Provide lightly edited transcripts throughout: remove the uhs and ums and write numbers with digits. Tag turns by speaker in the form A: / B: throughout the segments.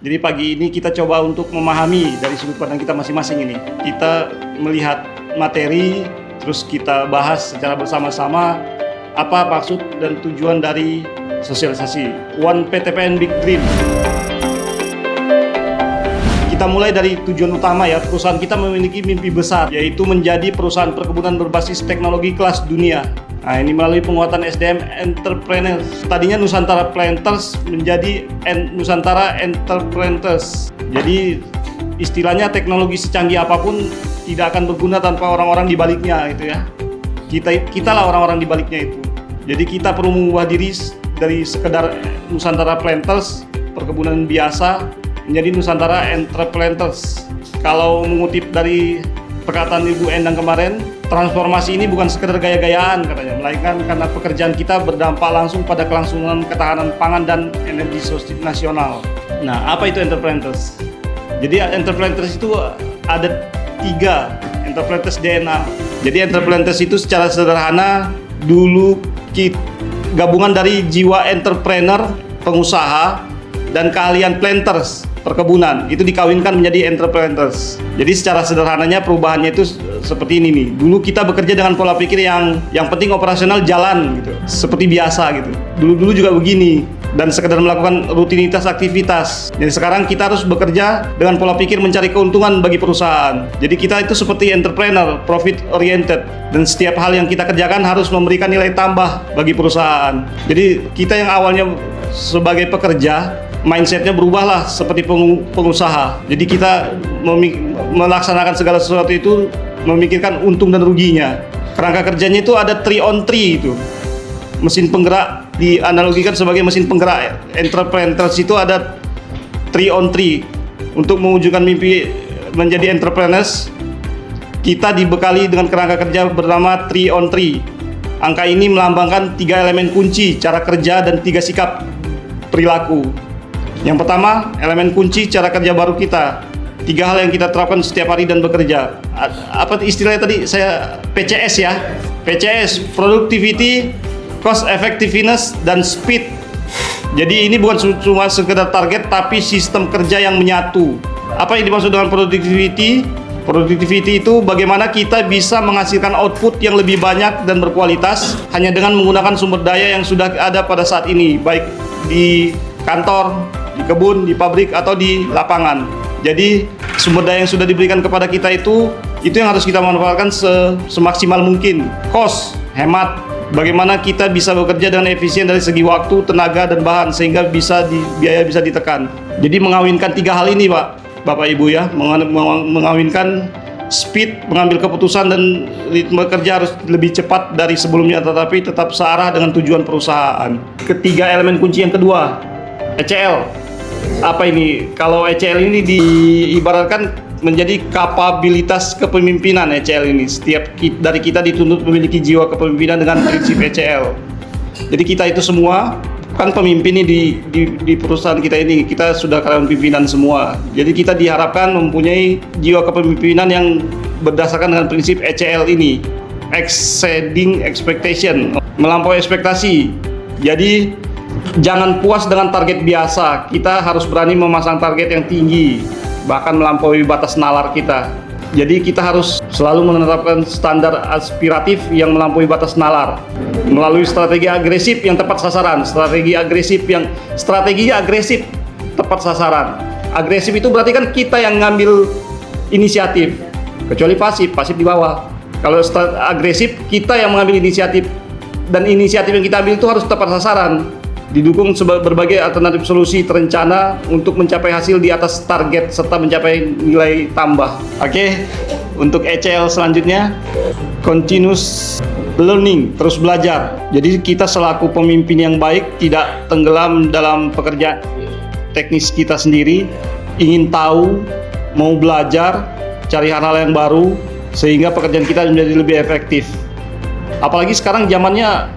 A: Jadi pagi ini kita coba untuk memahami dari sudut pandang kita masing-masing ini. Kita melihat materi, terus kita bahas secara bersama-sama apa maksud dan tujuan dari sosialisasi One PTPN Big Dream. Kita mulai dari tujuan utama ya, perusahaan kita memiliki mimpi besar, yaitu menjadi perusahaan perkebunan berbasis teknologi kelas dunia. Nah, ini melalui penguatan SDM Entrepreneurs. Tadinya Nusantara Planters menjadi Nusantara Entrepreneurs. Jadi istilahnya teknologi secanggih apapun tidak akan berguna tanpa orang-orang di baliknya gitu ya. Kita lah orang-orang di baliknya itu. Jadi kita perlu mengubah diri dari sekedar Nusantara Planters, perkebunan biasa, menjadi Nusantara Entrepreneurs. Kalau mengutip dari perkataan Ibu Endang kemarin, transformasi ini bukan sekedar gaya-gayaan katanya, melainkan karena pekerjaan kita berdampak langsung pada kelangsungan ketahanan pangan dan energi nasional. Nah, apa itu entrepreneurs? Jadi entrepreneurs itu ada 3 entrepreneurs DNA. Jadi entrepreneurs itu secara sederhana dulu gabungan dari jiwa entrepreneur, pengusaha, dan keahlian planters, perkebunan, itu dikawinkan menjadi entrepreneurs. Jadi secara sederhananya perubahannya itu seperti ini nih. Dulu kita bekerja dengan pola pikir yang penting operasional jalan gitu, seperti biasa gitu. Dulu juga begini, dan sekedar melakukan rutinitas aktivitas. Jadi sekarang kita harus bekerja dengan pola pikir mencari keuntungan bagi perusahaan. Jadi kita itu seperti entrepreneur, profit oriented, dan setiap hal yang kita kerjakan harus memberikan nilai tambah bagi perusahaan. Jadi kita yang awalnya sebagai pekerja, mindsetnya berubahlah seperti pengusaha. Jadi kita melaksanakan segala sesuatu itu memikirkan untung dan ruginya. Kerangka kerjanya itu ada 3 on 3 itu. Mesin penggerak dianalogikan sebagai mesin penggerak. Entrepreneurs itu ada 3 on 3. Untuk mewujudkan mimpi menjadi entrepreneurs, kita dibekali dengan kerangka kerja bernama 3 on 3. Angka ini melambangkan 3 elemen kunci cara kerja dan 3 sikap perilaku. Yang pertama, elemen kunci cara kerja baru kita. 3 hal yang kita terapkan setiap hari dan bekerja. Apa istilahnya tadi? Saya PCS ya. PCS, productivity, cost effectiveness, dan speed. Jadi ini bukan cuma sekedar target, tapi sistem kerja yang menyatu. Apa yang dimaksud dengan productivity? Productivity itu bagaimana kita bisa menghasilkan output yang lebih banyak dan berkualitas hanya dengan menggunakan sumber daya yang sudah ada pada saat ini, baik di kantor, di kebun, di pabrik, atau di lapangan. Jadi sumber daya yang sudah diberikan kepada kita itu yang harus kita manfaatkan semaksimal mungkin. Cost, hemat, bagaimana kita bisa bekerja dengan efisien dari segi waktu, tenaga, dan bahan sehingga biaya bisa ditekan. Jadi mengawinkan 3 hal ini Bapak Ibu ya, mengawinkan speed, mengambil keputusan, dan ritme kerja harus lebih cepat dari sebelumnya, tetapi tetap searah dengan tujuan perusahaan. Ketiga elemen kunci yang kedua, ECL. Apa ini? Kalau ECL ini diibaratkan menjadi kapabilitas kepemimpinan. ECL ini setiap dari kita dituntut memiliki jiwa kepemimpinan dengan prinsip ECL. Jadi kita itu semua kan pemimpin ini di perusahaan kita ini, kita sudah karyawan pimpinan semua. Jadi kita diharapkan mempunyai jiwa kepemimpinan yang berdasarkan dengan prinsip ECL ini, exceeding expectation, melampaui ekspektasi. Jadi jangan puas dengan target biasa, kita harus berani memasang target yang tinggi, bahkan melampaui batas nalar kita. Jadi kita harus selalu menerapkan standar aspiratif yang melampaui batas nalar melalui strategi agresif yang tepat sasaran. Strategi agresif tepat sasaran. Agresif itu berarti kan kita yang ngambil inisiatif, kecuali pasif di bawah. Kalau agresif, kita yang mengambil inisiatif, dan inisiatif yang kita ambil itu harus tepat sasaran, didukung berbagai alternatif solusi terencana untuk mencapai hasil di atas target serta mencapai nilai tambah. Oke, untuk ECL selanjutnya, continuous learning, terus belajar. Jadi kita selaku pemimpin yang baik tidak tenggelam dalam pekerjaan teknis kita sendiri, ingin tahu, mau belajar, cari hal-hal yang baru sehingga pekerjaan kita menjadi lebih efektif. Apalagi sekarang zamannya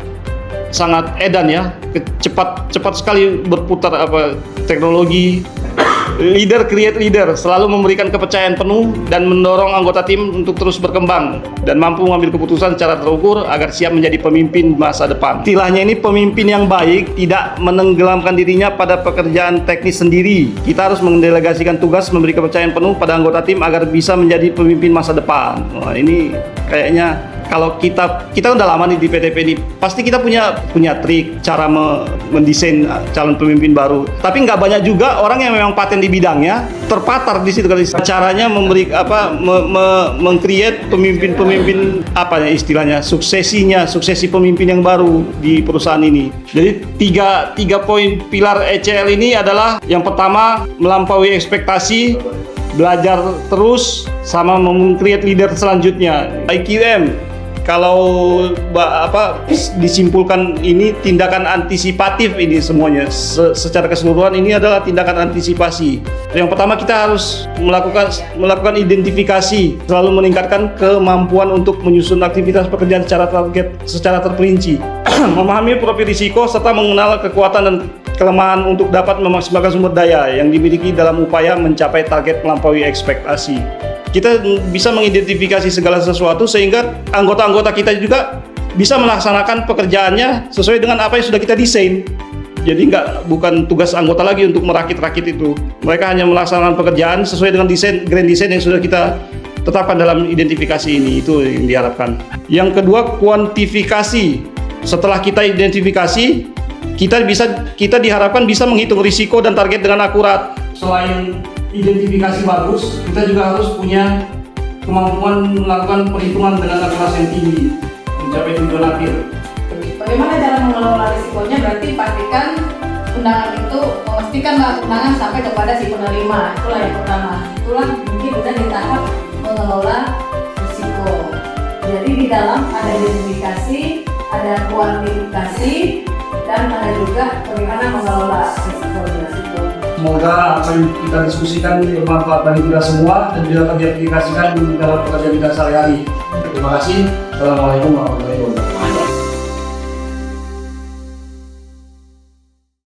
A: sangat edan ya, cepat sekali berputar teknologi, Leader create leader, selalu memberikan kepercayaan penuh dan mendorong anggota tim untuk terus berkembang dan mampu mengambil keputusan secara terukur agar siap menjadi pemimpin masa depan. Istilahnya ini pemimpin yang baik tidak menenggelamkan dirinya pada pekerjaan teknis sendiri. Kita harus mendelegasikan tugas, memberi kepercayaan penuh pada anggota tim agar bisa menjadi pemimpin masa depan. Wah, ini kayaknya kalau kita udah lama nih di PTP ini, pasti kita punya trik cara mendesain calon pemimpin baru. Tapi nggak banyak juga orang yang memang paten di bidangnya terpatar di situ kali. Caranya memberi meng-create pemimpin apa ya istilahnya, suksesi pemimpin yang baru di perusahaan ini. Jadi tiga poin pilar ECL ini adalah yang pertama melampaui ekspektasi, belajar terus, sama meng-create leader selanjutnya. IQM kalau disimpulkan ini tindakan antisipatif ini semuanya secara keseluruhan ini adalah tindakan antisipasi. Yang pertama kita harus melakukan identifikasi, selalu meningkatkan kemampuan untuk menyusun aktivitas pekerjaan secara terperinci, memahami profil risiko serta mengenal kekuatan dan kelemahan untuk dapat memaksimalkan sumber daya yang dimiliki dalam upaya mencapai target melampaui ekspektasi. Kita bisa mengidentifikasi segala sesuatu sehingga anggota-anggota kita juga bisa melaksanakan pekerjaannya sesuai dengan apa yang sudah kita desain. Jadi bukan tugas anggota lagi untuk merakit-rakit itu. Mereka hanya melaksanakan pekerjaan sesuai dengan grand design yang sudah kita tetapkan dalam identifikasi ini. Itu yang diharapkan. Yang kedua, kuantifikasi. Setelah kita identifikasi, kita diharapkan bisa menghitung risiko dan target dengan akurat. Selain identifikasi bagus, kita juga harus punya kemampuan melakukan perhitungan dengan akurasi yang tinggi mencapai tujuan akhir.
B: Bagaimana cara mengelola risikonya? Berarti pastikan undangan itu memastikan undangan sampai kepada si penerima. Itulah yang pertama. Itulah mungkin kita di tahap mengelola risiko. Jadi di dalam ada identifikasi, ada kuantifikasi, dan ada juga bagaimana mengelola risiko.
A: Semoga apa yang kita diskusikan ini bermanfaat bagi kita semua dan bisa kita aplikasikan dalam pekerjaan kita sehari-hari. Terima kasih. Assalamualaikum warahmatullahi wabarakatuh.